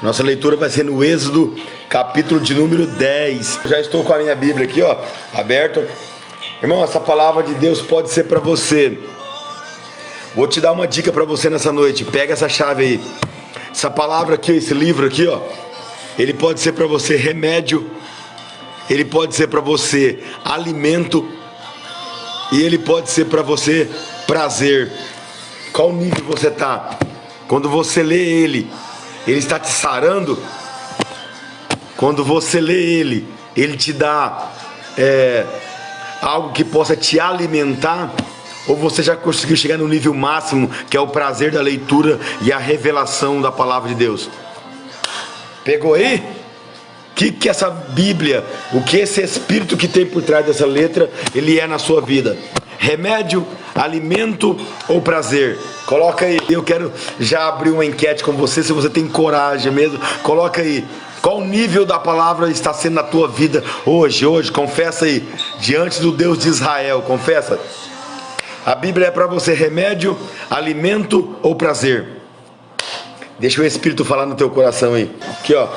Nossa leitura vai ser no Êxodo, capítulo de número 10. Já estou com a minha Bíblia aqui, ó, aberta. Irmão, essa palavra de Deus pode ser para você. Vou te dar uma dica para você nessa noite. Pega essa chave aí. Essa palavra aqui, esse livro aqui, ó, ele pode ser para você remédio, ele pode ser para você alimento e ele pode ser para você prazer. Qual nível você tá? Quando você lê ele está te sarando. Quando você lê ele te dá algo que possa te alimentar. Ou você já conseguiu chegar no nível máximo, que é o prazer da leitura e a revelação da palavra de Deus? Pegou aí? O que essa Bíblia, o que esse Espírito que tem por trás dessa letra, ele é na sua vida? Remédio, alimento ou prazer? Coloca aí. Eu quero já abrir uma enquete com você, se você tem coragem mesmo. Coloca aí. Qual nível da palavra está sendo na tua vida hoje? Confessa aí, diante do Deus de Israel, confessa. A Bíblia é para você remédio, alimento ou prazer? Deixa o Espírito falar no teu coração aí. Aqui, ó.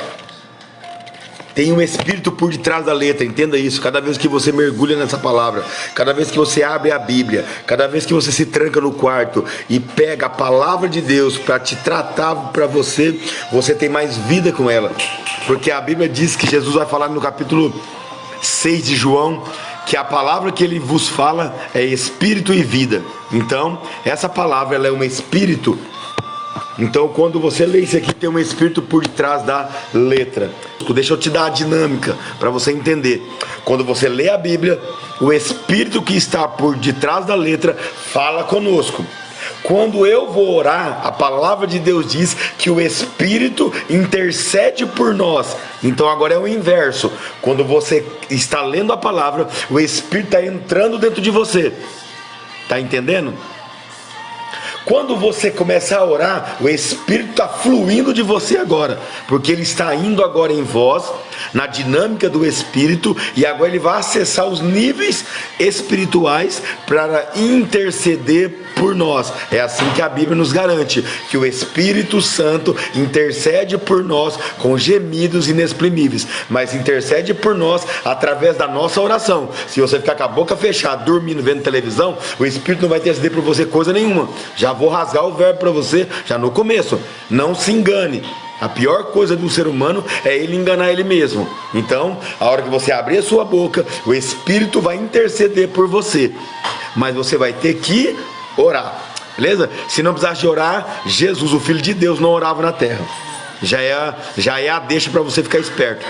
Tem um Espírito por detrás da letra, entenda isso. Cada vez que você mergulha nessa palavra, cada vez que você abre a Bíblia, cada vez que você se tranca no quarto e pega a palavra de Deus para te tratar para você, você tem mais vida com ela. Porque a Bíblia diz que Jesus vai falar no capítulo 6 de João, que a palavra que ele vos fala é espírito e vida. Então, essa palavra ela é um espírito. Então, quando você lê isso aqui, tem um espírito por detrás da letra. Deixa eu te dar a dinâmica para você entender. Quando você lê a Bíblia, o espírito que está por detrás da letra fala conosco. Quando eu vou orar, a palavra de Deus diz que o Espírito intercede por nós. Então agora é o inverso. Quando você está lendo a palavra, o Espírito está entrando dentro de você. Está entendendo? Quando você começar a orar, o Espírito está fluindo de você agora, porque ele está indo agora em vós, na dinâmica do Espírito, e agora ele vai acessar os níveis espirituais para interceder por nós. É assim que a Bíblia nos garante, que o Espírito Santo intercede por nós com gemidos inexprimíveis, mas intercede por nós através da nossa oração. Se você ficar com a boca fechada, dormindo, vendo televisão, o Espírito não vai interceder por você coisa nenhuma. Já vou rasgar o verbo para você, já no começo. Não se engane. A pior coisa do ser humano é ele enganar ele mesmo. Então, a hora que você abrir a sua boca, o Espírito vai interceder por você. Mas você vai ter que orar, beleza? Se não precisasse de orar, Jesus, o Filho de Deus, não orava na terra. Já é a deixa para você ficar esperto.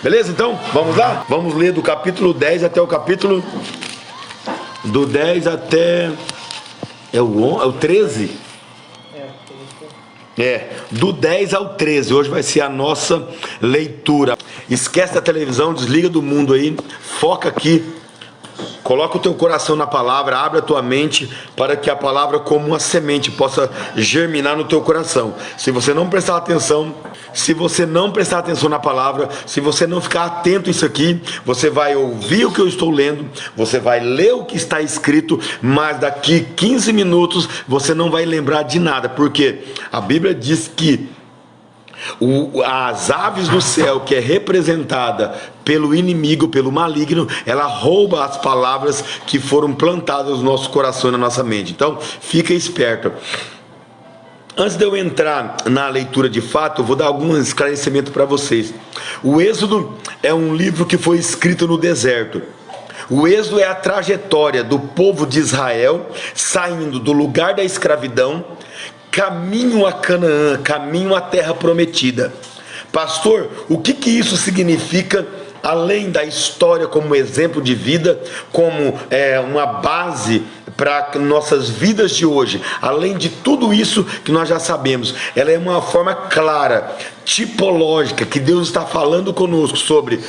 Beleza? Então, vamos lá? Vamos ler do capítulo 10 até o capítulo... Do 10 até... É o 13? Do 10 ao 13, hoje vai ser a nossa leitura. Esquece da televisão, desliga do mundo aí, foca aqui, coloca o teu coração na palavra, abre a tua mente para que a palavra como uma semente possa germinar no teu coração. Se você não prestar atenção na palavra, se você não ficar atento a isso aqui, você vai ouvir o que eu estou lendo, você vai ler o que está escrito, mas daqui 15 minutos você não vai lembrar de nada, porque a Bíblia diz que as aves do céu, que é representada pelo inimigo, pelo maligno, ela rouba as palavras que foram plantadas no nosso coração e na nossa mente. Então, fica esperto. Antes de eu entrar na leitura de fato, eu vou dar algum esclarecimento para vocês. O Êxodo é um livro que foi escrito no deserto. O Êxodo é a trajetória do povo de Israel saindo do lugar da escravidão, caminho a Canaã, caminho à terra prometida. Pastor, o que isso significa, além da história como exemplo de vida, como uma base para nossas vidas de hoje? Além de tudo isso que nós já sabemos, ela é uma forma clara, tipológica, que Deus está falando conosco sobre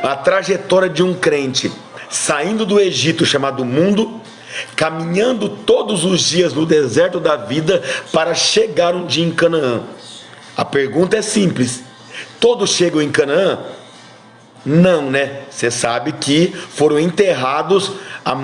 a trajetória de um crente, saindo do Egito chamado mundo, caminhando todos os dias no deserto da vida para chegar um dia em Canaã. A pergunta é simples: todos chegam em Canaã? Não, né? Você sabe que foram enterrados a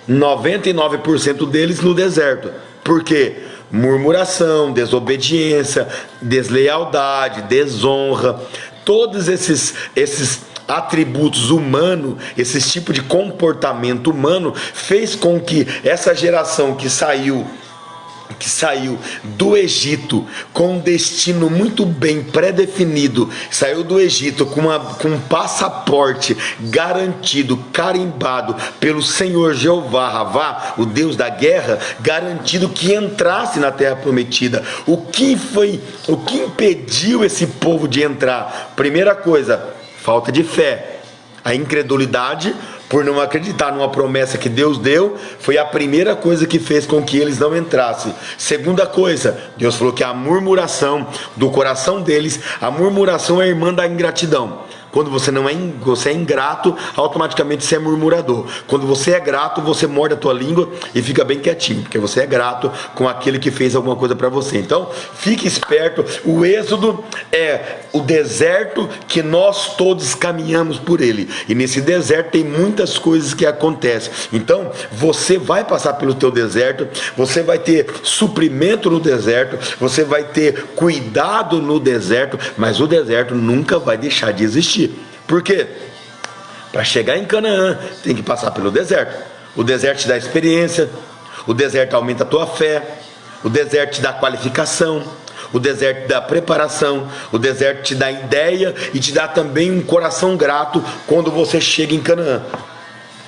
99% deles no deserto. Por quê? murmuração, desobediência, deslealdade, desonra, todos esses atributos humanos, esse tipo de comportamento humano fez com que essa geração que saiu do Egito com um destino muito bem pré-definido, saiu do Egito com um passaporte garantido, carimbado pelo Senhor Jeová Ravá, o Deus da guerra, garantido que entrasse na terra prometida. O que impediu esse povo de entrar? Primeira coisa, falta de fé. A incredulidade, por não acreditar numa promessa que Deus deu, foi a primeira coisa que fez com que eles não entrassem. Segunda coisa, Deus falou que a murmuração do coração deles, a murmuração é irmã da ingratidão. Quando você é ingrato, automaticamente você é murmurador. Quando você é grato, você morde a tua língua e fica bem quietinho, porque você é grato com aquele que fez alguma coisa para você. Então, fique esperto. O êxodo é o deserto que nós todos caminhamos por ele. E nesse deserto tem muitas coisas que acontecem. Então, você vai passar pelo teu deserto, você vai ter suprimento no deserto, você vai ter cuidado no deserto, mas o deserto nunca vai deixar de existir. Por quê? Para chegar em Canaã, tem que passar pelo deserto. O deserto te dá experiência, o deserto aumenta a tua fé, o deserto te dá qualificação, o deserto te dá preparação, o deserto te dá ideia e te dá também um coração grato quando você chega em Canaã.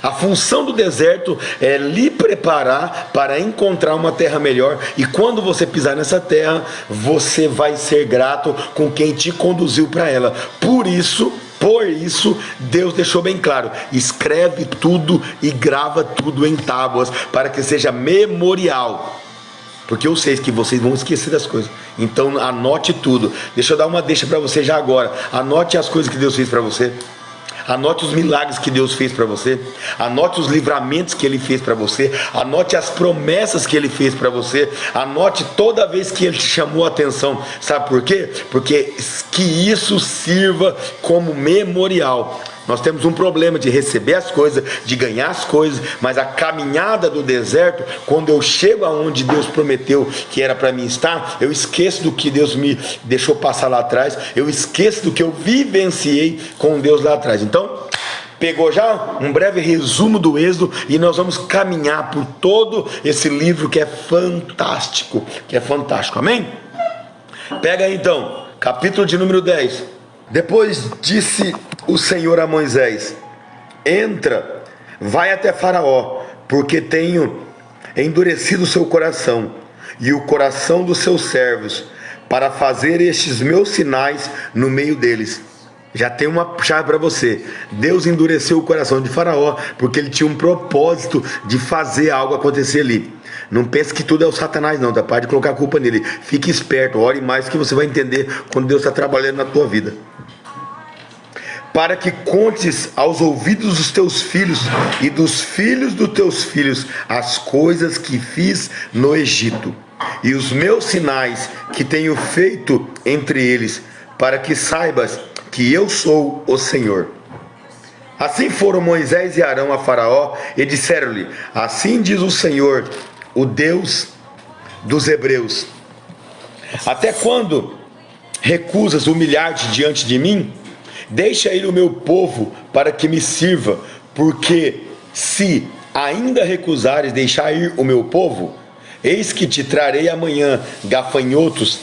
A função do deserto é lhe preparar para encontrar uma terra melhor, e quando você pisar nessa terra, você vai ser grato com quem te conduziu para ela. Por isso, Deus deixou bem claro: escreve tudo e grava tudo em tábuas, para que seja memorial. Porque eu sei que vocês vão esquecer das coisas. Então anote tudo. Deixa eu dar uma deixa para você já agora. Anote as coisas que Deus fez para você. Anote os milagres que Deus fez para você. Anote os livramentos que Ele fez para você. Anote as promessas que Ele fez para você. Anote toda vez que Ele te chamou a atenção. Sabe por quê? Porque que isso sirva como memorial. Nós temos um problema de receber as coisas, de ganhar as coisas, mas a caminhada do deserto, quando eu chego aonde Deus prometeu que era para mim estar, eu esqueço do que Deus me deixou passar lá atrás, eu esqueço do que eu vivenciei com Deus lá atrás. Então, pegou já um breve resumo do Êxodo, e nós vamos caminhar por todo esse livro que é fantástico, amém? Pega aí então, capítulo de número 10. Depois disse o Senhor a Moisés: entra, vai até Faraó, porque tenho endurecido o seu coração e o coração dos seus servos, para fazer estes meus sinais no meio deles. Já tem uma chave para você. Deus endureceu o coração de Faraó, porque ele tinha um propósito de fazer algo acontecer ali. Não pense que tudo é o Satanás não, tá? Para de colocar a culpa nele. Fique esperto, ore mais, que você vai entender quando Deus está trabalhando na tua vida. Para que contes aos ouvidos dos teus filhos e dos filhos dos teus filhos as coisas que fiz no Egito, e os meus sinais que tenho feito entre eles, para que saibas que eu sou o Senhor. Assim foram Moisés e Arão a Faraó e disseram-lhe: assim diz o Senhor, o Deus dos Hebreus: até quando recusas humilhar-te diante de mim? Deixa ir o meu povo para que me sirva, porque se ainda recusares deixar ir o meu povo, eis que te trarei amanhã gafanhotos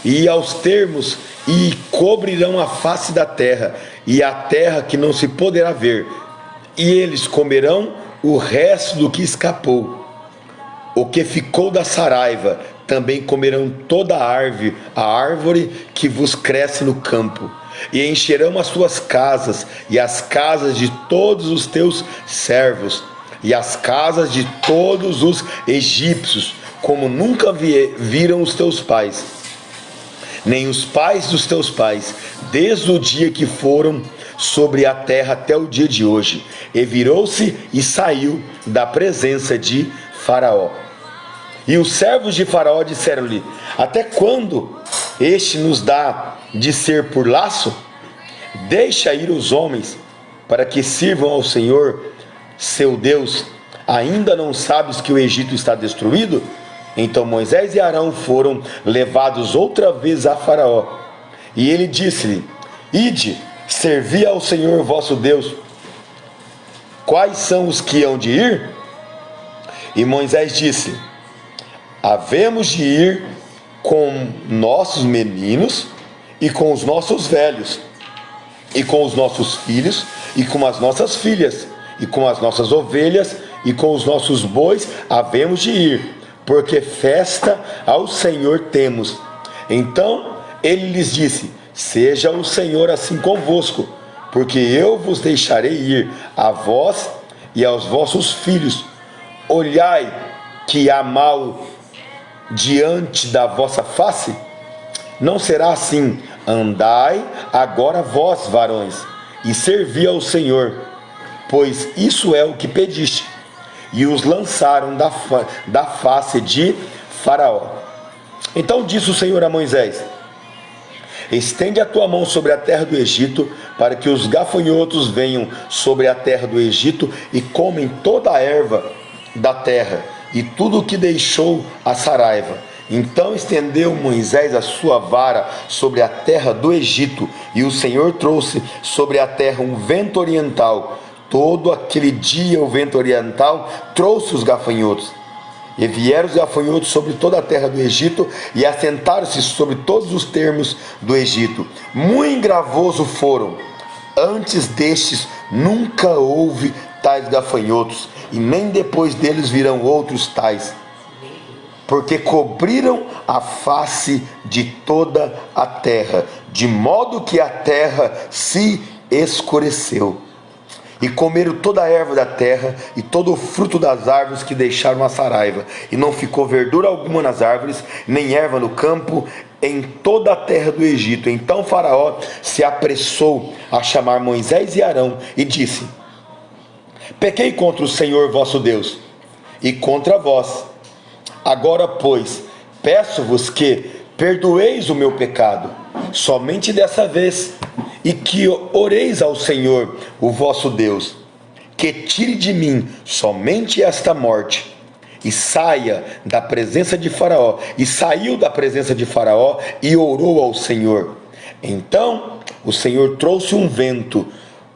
e aos termos, e cobrirão a face da terra, e a terra que não se poderá ver, e eles comerão o resto do que escapou. O que ficou da saraiva também comerão toda a árvore que vos cresce no campo, e encherão as tuas casas, e as casas de todos os teus servos, e as casas de todos os egípcios, como nunca viram os teus pais, nem os pais dos teus pais, desde o dia que foram sobre a terra até o dia de hoje. E virou-se e saiu da presença de Faraó. E os servos de Faraó disseram-lhe: até quando este nos dá de ser por laço? Deixa ir os homens, para que sirvam ao Senhor, seu Deus. Ainda não sabes que o Egito está destruído? Então Moisés e Arão foram levados outra vez a Faraó. E ele disse-lhe: ide, servi ao Senhor vosso Deus. Quais são os que hão de ir? E Moisés disse: havemos de ir com nossos meninos, e com os nossos velhos, e com os nossos filhos, e com as nossas filhas, e com as nossas ovelhas, e com os nossos bois, havemos de ir, porque festa ao Senhor temos. Então ele lhes disse: seja o Senhor assim convosco, porque eu vos deixarei ir, a vós e aos vossos filhos. Olhai que há mal diante da vossa face? Não será assim. Andai agora vós, varões, e servi ao Senhor, pois isso é o que pediste. E os lançaram da face de Faraó. Então disse o Senhor a Moisés: estende a tua mão sobre a terra do Egito, para que os gafanhotos venham sobre a terra do Egito e comem toda a erva da terra e tudo o que deixou a saraiva. Então estendeu Moisés a sua vara sobre a terra do Egito, e o Senhor trouxe sobre a terra um vento oriental. Todo aquele dia o vento oriental trouxe os gafanhotos. E vieram os gafanhotos sobre toda a terra do Egito, e assentaram-se sobre todos os termos do Egito. Muito gravoso foram. Antes destes nunca houve tais gafanhotos, e nem depois deles virão outros tais, porque cobriram a face de toda a terra, de modo que a terra se escureceu. E comeram toda a erva da terra e todo o fruto das árvores que deixaram a saraiva, e não ficou verdura alguma nas árvores, nem erva no campo, em toda a terra do Egito. Então Faraó se apressou a chamar Moisés e Arão e disse: pequei contra o Senhor vosso Deus e contra vós. Agora, pois, peço-vos que perdoeis o meu pecado, somente dessa vez, e que oreis ao Senhor, o vosso Deus, que tire de mim somente esta morte, e saia da presença de Faraó. E saiu da presença de Faraó e orou ao Senhor. Então o Senhor trouxe um vento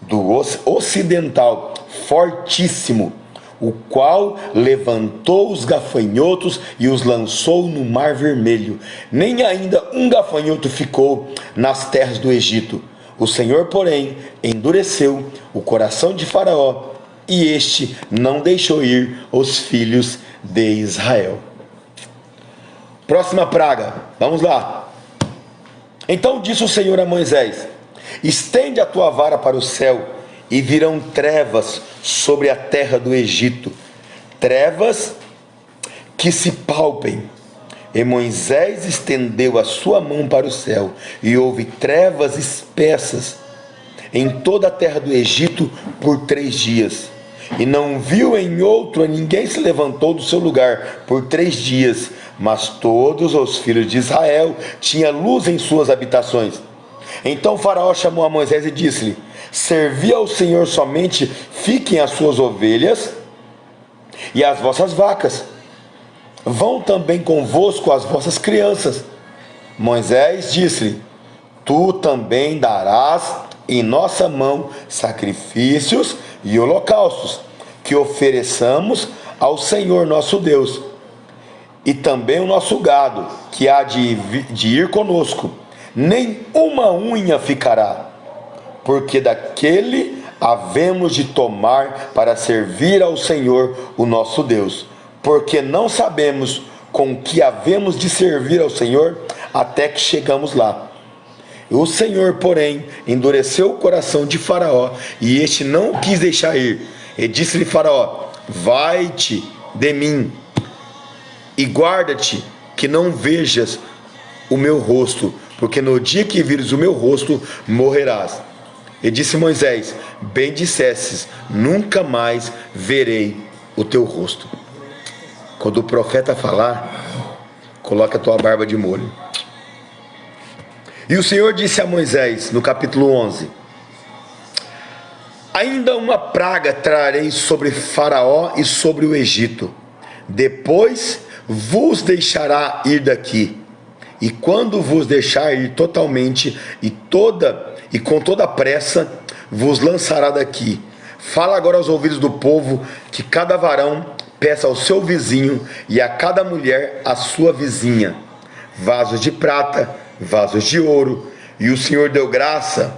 do ocidental fortíssimo, o qual levantou os gafanhotos e os lançou no mar vermelho. Nem ainda um gafanhoto ficou nas terras do Egito. O Senhor, porém, endureceu o coração de Faraó, e este não deixou ir os filhos de Israel. Próxima praga, vamos lá. Então disse o Senhor a Moisés: estende a tua vara para o céu, e virão trevas sobre a terra do Egito, trevas que se palpem. E Moisés estendeu a sua mão para o céu, e houve trevas espessas em toda a terra do Egito por 3 dias. E não viu em outro, ninguém se levantou do seu lugar por 3 dias, mas todos os filhos de Israel tinham luz em suas habitações. Então Faraó chamou a Moisés e disse-lhe: servi ao Senhor somente, fiquem as suas ovelhas e as vossas vacas, vão também convosco as vossas crianças. Moisés disse-lhe: tu também darás em nossa mão sacrifícios e holocaustos, que ofereçamos ao Senhor nosso Deus, e também o nosso gado, que há de ir conosco, nem uma unha ficará, porque daquele havemos de tomar para servir ao Senhor o nosso Deus, porque não sabemos com que havemos de servir ao Senhor até que chegamos lá. O Senhor, porém, endureceu o coração de Faraó, e este não o quis deixar ir. E disse-lhe Faraó: vai-te de mim, e guarda-te que não vejas o meu rosto, porque no dia que vires o meu rosto, morrerás. E disse Moisés: bem dissestes, nunca mais verei o teu rosto. Quando o profeta falar, coloca a tua barba de molho. E o Senhor disse a Moisés, no capítulo 11: ainda uma praga trarei sobre Faraó e sobre o Egito. Depois vos deixará ir daqui. E quando vos deixar ir totalmente e com toda pressa, vos lançará daqui. Fala agora aos ouvidos do povo que cada varão peça ao seu vizinho e a cada mulher a sua vizinha vasos de prata, vasos de ouro. E o Senhor deu graça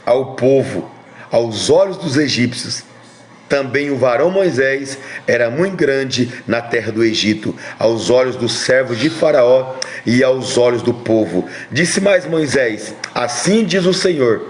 ao povo, aos olhos dos egípcios. Também o varão Moisés era muito grande na terra do Egito, aos olhos dos servos de Faraó e aos olhos do povo. Disse mais Moisés: assim diz o Senhor,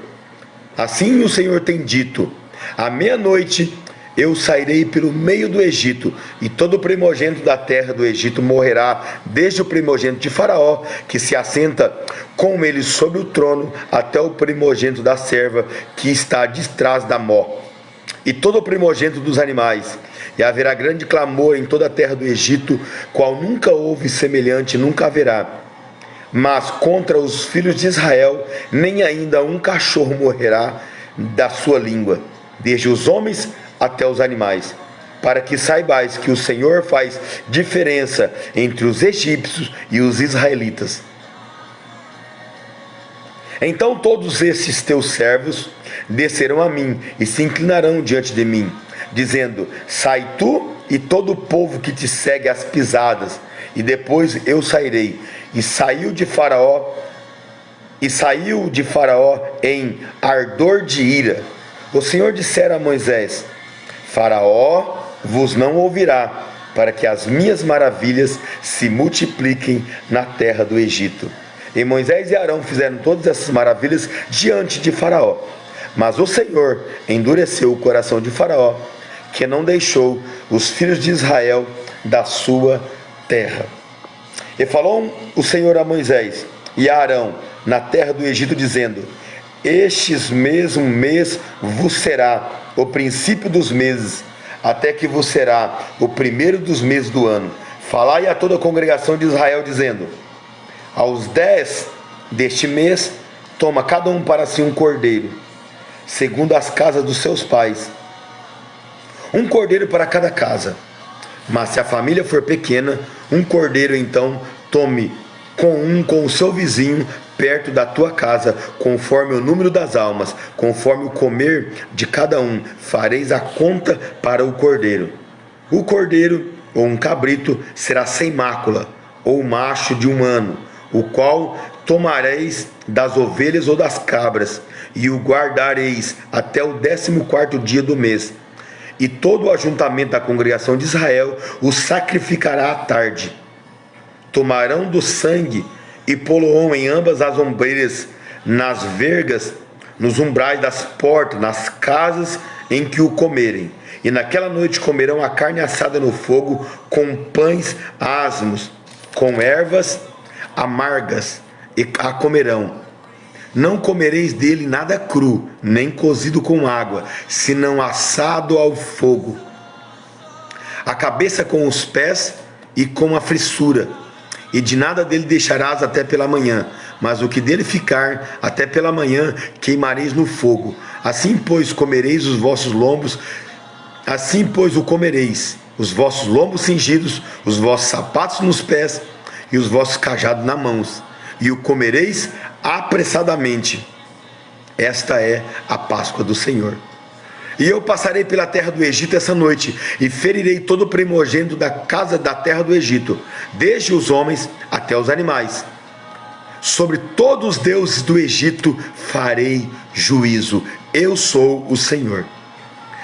assim o Senhor tem dito: à meia-noite eu sairei pelo meio do Egito, e todo o primogênito da terra do Egito morrerá, desde o primogênito de Faraó, que se assenta com ele sobre o trono, até o primogênito da serva, que está detrás da mó, e todo o primogênito dos animais. E haverá grande clamor em toda a terra do Egito, qual nunca houve semelhante, nunca haverá. Mas contra os filhos de Israel, nem ainda um cachorro morrerá da sua língua, desde os homens até os animais, para que saibais que o Senhor faz diferença entre os egípcios e os israelitas. Então todos esses teus servos descerão a mim e se inclinarão diante de mim, dizendo: sai tu e todo o povo que te segue às pisadas. E depois eu sairei. E saiu de Faraó em ardor de ira. O Senhor dissera a Moisés: Faraó vos não ouvirá, para que as minhas maravilhas se multipliquem na terra do Egito. E Moisés e Arão fizeram todas essas maravilhas diante de Faraó. Mas o Senhor endureceu o coração de Faraó, que não deixou os filhos de Israel da sua terra. E falou o Senhor a Moisés e a Arão na terra do Egito, dizendo: estes mesmo mês vos será o princípio dos meses, até que vos será o primeiro dos meses do ano. Falai a toda a congregação de Israel, dizendo: aos 10 deste mês, toma cada um para si um cordeiro, segundo as casas dos seus pais, um cordeiro para cada casa. Mas se a família for pequena, um cordeiro então tome com o seu vizinho perto da tua casa, conforme o número das almas, conforme o comer de cada um, fareis a conta para o cordeiro. O cordeiro, ou um cabrito, será sem mácula, ou macho de 1 ano, o qual tomareis das ovelhas ou das cabras, e o guardareis até o 14º dia do mês. E todo o ajuntamento da congregação de Israel o sacrificará à tarde. Tomarão do sangue e pô-lo-ão em ambas as ombreiras, nas vergas, nos umbrais das portas, nas casas em que o comerem. E naquela noite comerão a carne assada no fogo, com pães asmos, com ervas amargas, e a comerão. Não comereis dele nada cru, nem cozido com água, senão assado ao fogo. A cabeça com os pés e com a frissura. E de nada dele deixarás até pela manhã, mas o que dele ficar até pela manhã queimareis no fogo. Assim pois comereis os vossos lombos, assim pois o comereis, os vossos lombos cingidos, os vossos sapatos nos pés e os vossos cajados nas mãos, e o comereis apressadamente. Esta é a Páscoa do Senhor. E eu passarei pela terra do Egito essa noite, e ferirei todo o primogênito da casa da terra do Egito, desde os homens até os animais. Sobre todos os deuses do Egito farei juízo. Eu sou o Senhor.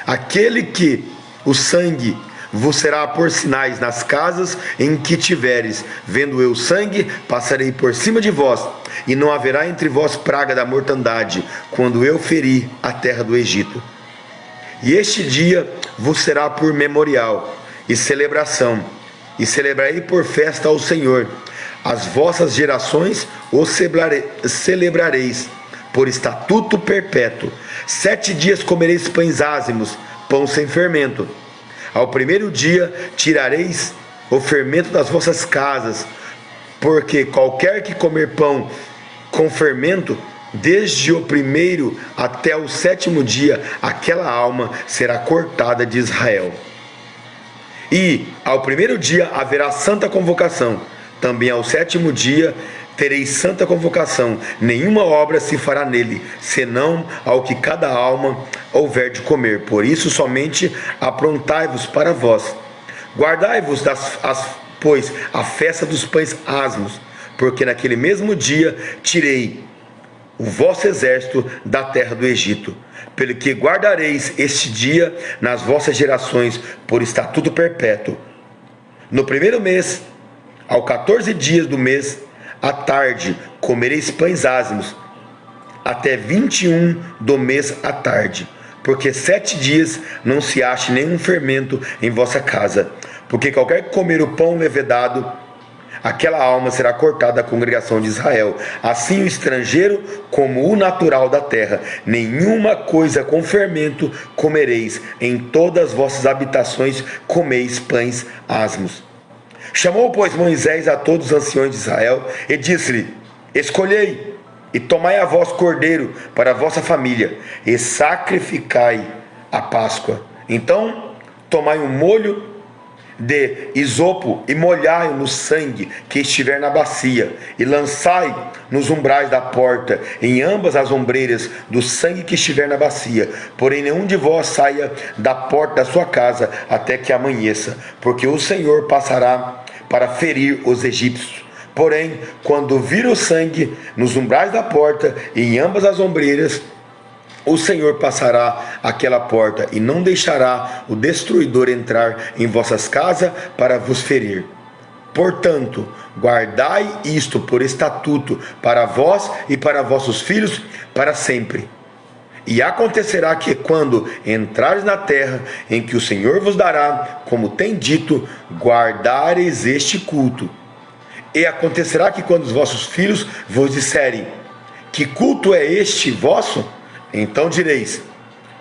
Aquele que o sangue vos será por sinais nas casas em que tiveres. Vendo eu o sangue, passarei por cima de vós, e não haverá entre vós praga da mortandade, quando eu ferir a terra do Egito. E este dia vos será por memorial e celebração, e celebrarei por festa ao Senhor. As vossas gerações o celebrareis por estatuto perpétuo. 7 dias comereis pães ázimos, pão sem fermento. Ao primeiro dia tirareis o fermento das vossas casas, porque qualquer que comer pão com fermento, desde o primeiro até o 7º dia, aquela alma será cortada de Israel. E ao primeiro dia haverá santa convocação. Também ao sétimo dia tereis santa convocação. Nenhuma obra se fará nele, senão ao que cada alma houver de comer. Por isso somente aprontai-vos para vós. Guardai-vos pois a festa dos pães asmos, porque naquele mesmo dia tirei o vosso exército da terra do Egito. Pelo que guardareis este dia nas vossas gerações por estatuto perpétuo. No primeiro mês, ao 14 dias do mês, à tarde, comereis pães asmos, até 21 do mês à tarde. Porque 7 dias não se ache nenhum fermento em vossa casa. Porque qualquer que comer o pão levedado, aquela alma será cortada da congregação de Israel. Assim o estrangeiro como o natural da terra. Nenhuma coisa com fermento comereis. Em todas as vossas habitações comeis pães asmos. Chamou, pois, Moisés a todos os anciões de Israel e disse-lhe: escolhei e tomai a vós cordeiro para a vossa família e sacrificai a Páscoa. Então tomai um molho de isopo e molhai-o no sangue que estiver na bacia e lançai nos umbrais da porta, em ambas as ombreiras do sangue que estiver na bacia. Porém nenhum de vós saia da porta da sua casa até que amanheça, porque o Senhor passará para ferir os egípcios. Porém, quando vir o sangue nos umbrais da porta e em ambas as ombreiras, o Senhor passará aquela porta e não deixará o destruidor entrar em vossas casas para vos ferir. Portanto, guardai isto por estatuto para vós e para vossos filhos para sempre. E acontecerá que quando entrares na terra em que o Senhor vos dará, como tem dito, guardareis este culto. E acontecerá que quando os vossos filhos vos disserem: que culto é este vosso? Então direis: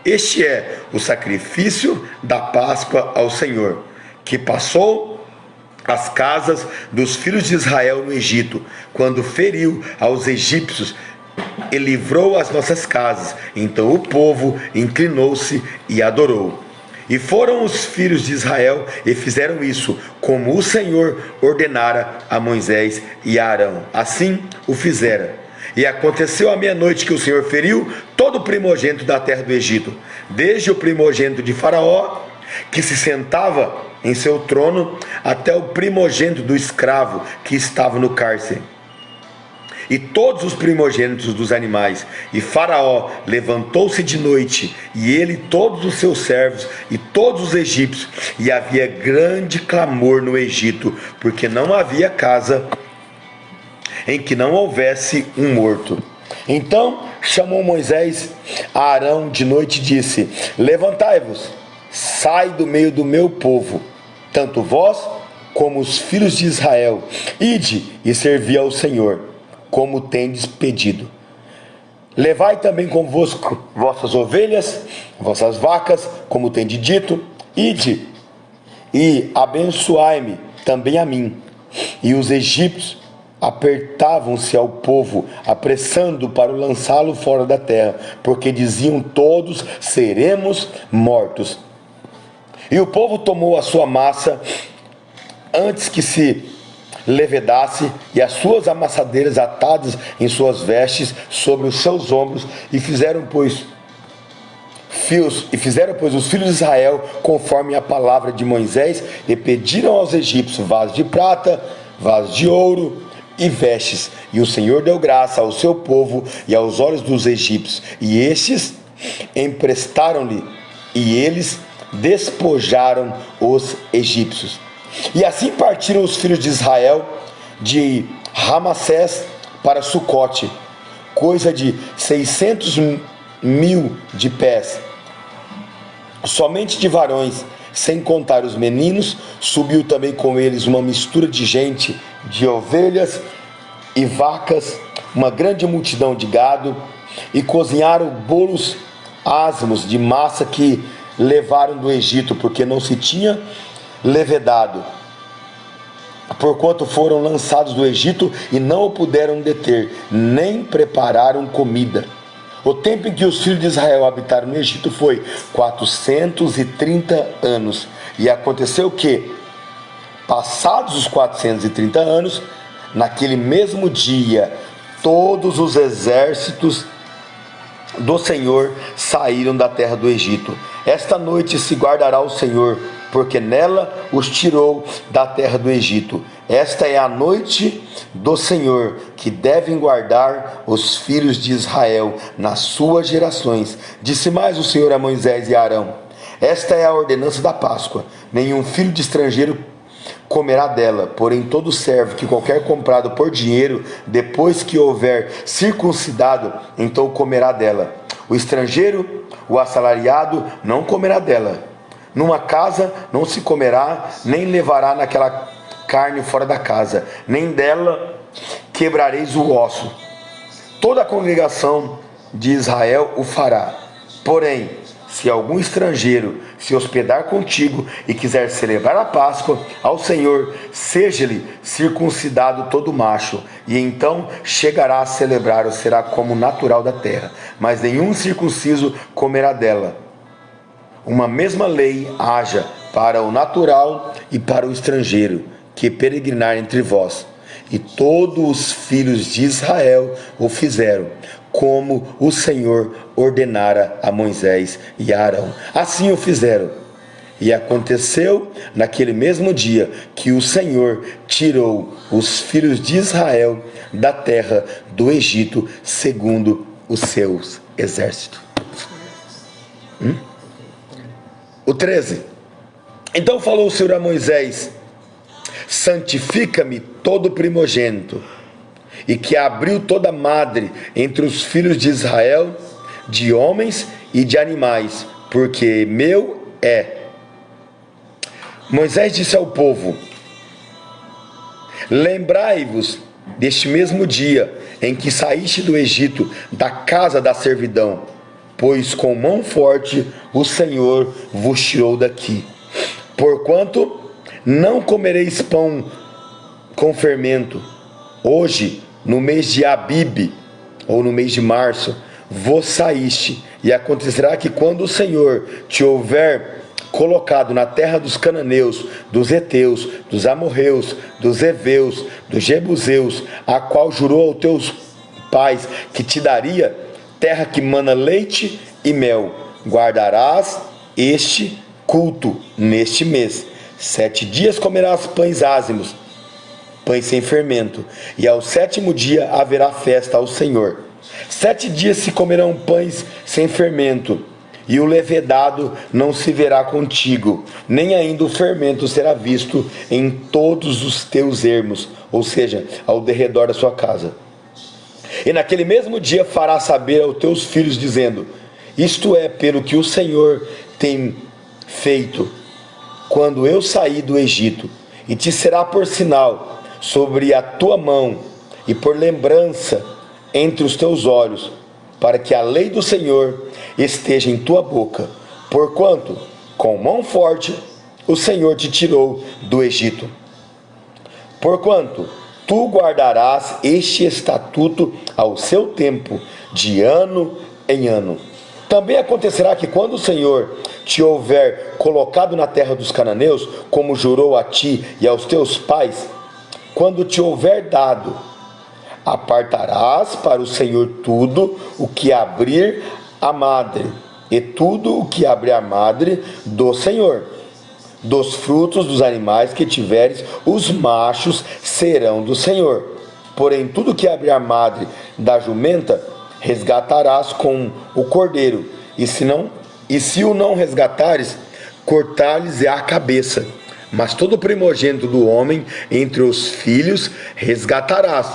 este é o sacrifício da Páscoa ao Senhor, que passou as casas dos filhos de Israel no Egito, quando feriu aos egípcios e livrou as nossas casas. Então o povo inclinou-se e adorou. E foram os filhos de Israel e fizeram isso, como o Senhor ordenara a Moisés e a Arão. Assim o fizera. E aconteceu à meia-noite que o Senhor feriu todo o primogênito da terra do Egito, desde o primogênito de Faraó, que se sentava em seu trono, até o primogênito do escravo que estava no cárcere, e todos os primogênitos dos animais. E Faraó levantou-se de noite, e ele, todos os seus servos e todos os egípcios, e havia grande clamor no Egito, porque não havia casa em que não houvesse um morto. Então chamou Moisés a Arão de noite e disse: levantai-vos, sai do meio do meu povo, tanto vós como os filhos de Israel, ide e servi ao Senhor, como tendes pedido. Levai também convosco vossas ovelhas, vossas vacas, como tendes dito, ide e abençoai-me também a mim. E os egípcios apertavam-se ao povo, apressando para o lançá-lo fora da terra, porque diziam todos: seremos mortos. E o povo tomou a sua massa antes que se levedasse, e as suas amassadeiras atadas em suas vestes sobre os seus ombros, e fizeram pois os filhos de Israel conforme a palavra de Moisés, e pediram aos egípcios vasos de prata, vasos de ouro e vestes. E o Senhor deu graça ao seu povo e aos olhos dos egípcios, e estes emprestaram-lhe, e eles despojaram os egípcios. E assim partiram os filhos de Israel de Ramassés para Sucote, coisa de 600.000 de pés, somente de varões, sem contar os meninos. Subiu também com eles uma mistura de gente, de ovelhas e vacas, uma grande multidão de gado, e cozinharam bolos asmos de massa que levaram do Egito, porque não se tinha levedado, porquanto foram lançados do Egito e não o puderam deter, nem prepararam comida. O tempo em que os filhos de Israel habitaram no Egito foi 430 anos. E aconteceu que, passados os 430 anos, naquele mesmo dia, todos os exércitos do Senhor saíram da terra do Egito. Esta noite se guardará o Senhor, porque nela os tirou da terra do Egito. Esta é a noite do Senhor, que devem guardar os filhos de Israel nas suas gerações. Disse mais o Senhor a Moisés e a Arão: esta é a ordenança da Páscoa. Nenhum filho de estrangeiro comerá dela, porém todo servo que qualquer comprado por dinheiro, depois que houver circuncidado, então comerá dela. O estrangeiro, o assalariado, não comerá dela. Numa casa não se comerá, nem levará naquela carne fora da casa, nem dela quebrareis o osso. Toda a congregação de Israel o fará. Porém, se algum estrangeiro se hospedar contigo e quiser celebrar a Páscoa ao Senhor, seja-lhe circuncidado todo macho, e então chegará a celebrar, ou será como natural da terra, mas nenhum circunciso comerá dela. Uma mesma lei haja para o natural e para o estrangeiro que peregrinar entre vós. E todos os filhos de Israel o fizeram, como o Senhor ordenara a Moisés e a Arão. Assim o fizeram. E aconteceu naquele mesmo dia que o Senhor tirou os filhos de Israel da terra do Egito, segundo os seus exércitos. O 13. Então falou o Senhor a Moisés: santifica-me todo primogênito, e que abriu toda madre entre os filhos de Israel, de homens e de animais, porque meu é. Moisés disse ao povo: lembrai-vos deste mesmo dia em que saíste do Egito, da casa da servidão, pois com mão forte o Senhor vos tirou daqui. Porquanto não comereis pão com fermento. Hoje, no mês de Abibe, ou no mês de março, vos saíste, e acontecerá que quando o Senhor te houver colocado na terra dos cananeus, dos heteus, dos amorreus, dos heveus, dos jebuseus, a qual jurou aos teus pais que te daria, terra que mana leite e mel, guardarás este culto neste mês. 7 dias comerás pães ázimos, pães sem fermento, e ao 7º dia haverá festa ao Senhor. 7 dias se comerão pães sem fermento, e o levedado não se verá contigo, nem ainda o fermento será visto em todos os teus ermos, ou seja, ao derredor da sua casa. E naquele mesmo dia farás saber aos teus filhos, dizendo: isto é pelo que o Senhor tem feito quando eu saí do Egito, e te será por sinal sobre a tua mão e por lembrança entre os teus olhos, para que a lei do Senhor esteja em tua boca, porquanto com mão forte o Senhor te tirou do Egito. Porquanto tu guardarás este estatuto ao seu tempo, de ano em ano. Também acontecerá que quando o Senhor te houver colocado na terra dos cananeus, como jurou a ti e aos teus pais, quando te houver dado, apartarás para o Senhor tudo o que abrir a madre, e tudo o que abrir a madre do Senhor. Dos frutos dos animais que tiveres, os machos serão do Senhor. Porém, tudo que abrir a madre da jumenta, resgatarás com o cordeiro, e se o não resgatares, cortar-lhes a cabeça. Mas todo primogênito do homem entre os filhos resgatarás.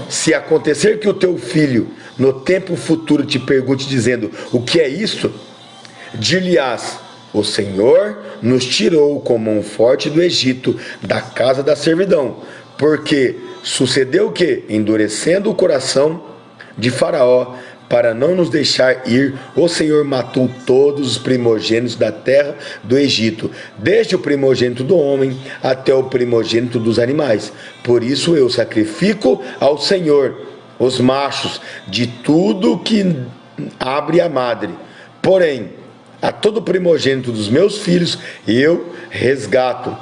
Se acontecer que o teu filho no tempo futuro te pergunte dizendo: o que é isto? Dir-lhe-ás: o Senhor nos tirou com mão forte do Egito, da casa da servidão. Porque sucedeu que, endurecendo o coração de Faraó, para não nos deixar ir, o Senhor matou todos os primogênitos da terra do Egito, desde o primogênito do homem até o primogênito dos animais. Por isso eu sacrifico ao Senhor os machos de tudo que abre a madre. Porém, a todo primogênito dos meus filhos eu resgato.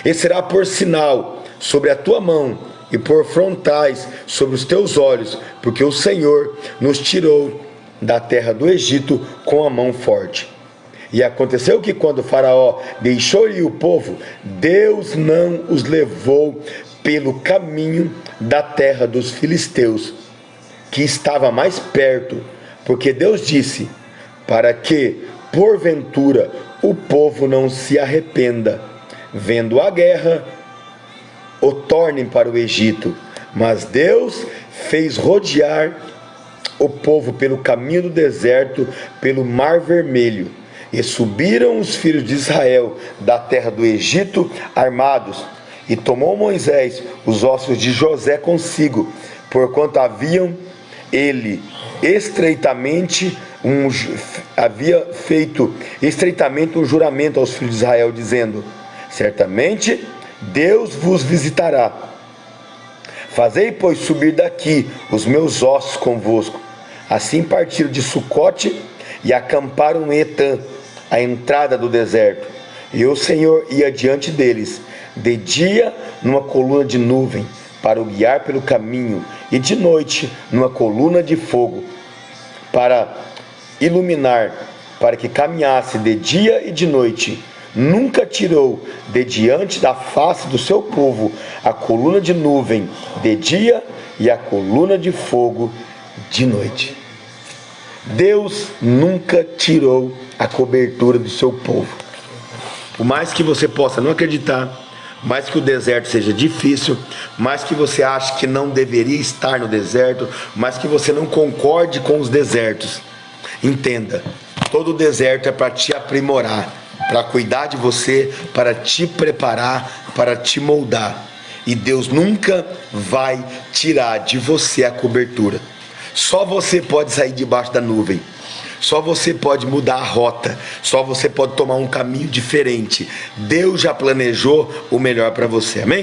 E será por sinal sobre a tua mão e por frontais sobre os teus olhos, porque o Senhor nos tirou da terra do Egito com a mão forte. E aconteceu que quando Faraó deixou ir o povo, Deus não os levou pelo caminho da terra dos filisteus, que estava mais perto, porque Deus disse, para que, porventura, o povo não se arrependa, vendo a guerra, o tornem para o Egito. Mas Deus fez rodear o povo pelo caminho do deserto, pelo Mar Vermelho, e subiram os filhos de Israel da terra do Egito armados, e tomou Moisés os ossos de José consigo, porquanto havia feito estreitamente um juramento aos filhos de Israel, dizendo, certamente Deus vos visitará. Fazei, pois, subir daqui os meus ossos convosco. Assim partiram de Sucote e acamparam em Etã, à entrada do deserto. E o Senhor ia diante deles, de dia numa coluna de nuvem, para o guiar pelo caminho, e de noite numa coluna de fogo, para iluminar, para que caminhasse de dia e de noite. Nunca tirou de diante da face do seu povo a coluna de nuvem de dia e a coluna de fogo de noite. Deus nunca tirou a cobertura do seu povo. Por mais que você possa não acreditar, mais que o deserto seja difícil, mais que você ache que não deveria estar no deserto, mais que você não concorde com os desertos, entenda, todo deserto é para te aprimorar, para cuidar de você, para te preparar, para te moldar. E Deus nunca vai tirar de você a cobertura. Só você pode sair debaixo da nuvem. Só você pode mudar a rota. Só você pode tomar um caminho diferente. Deus já planejou o melhor para você. Amém?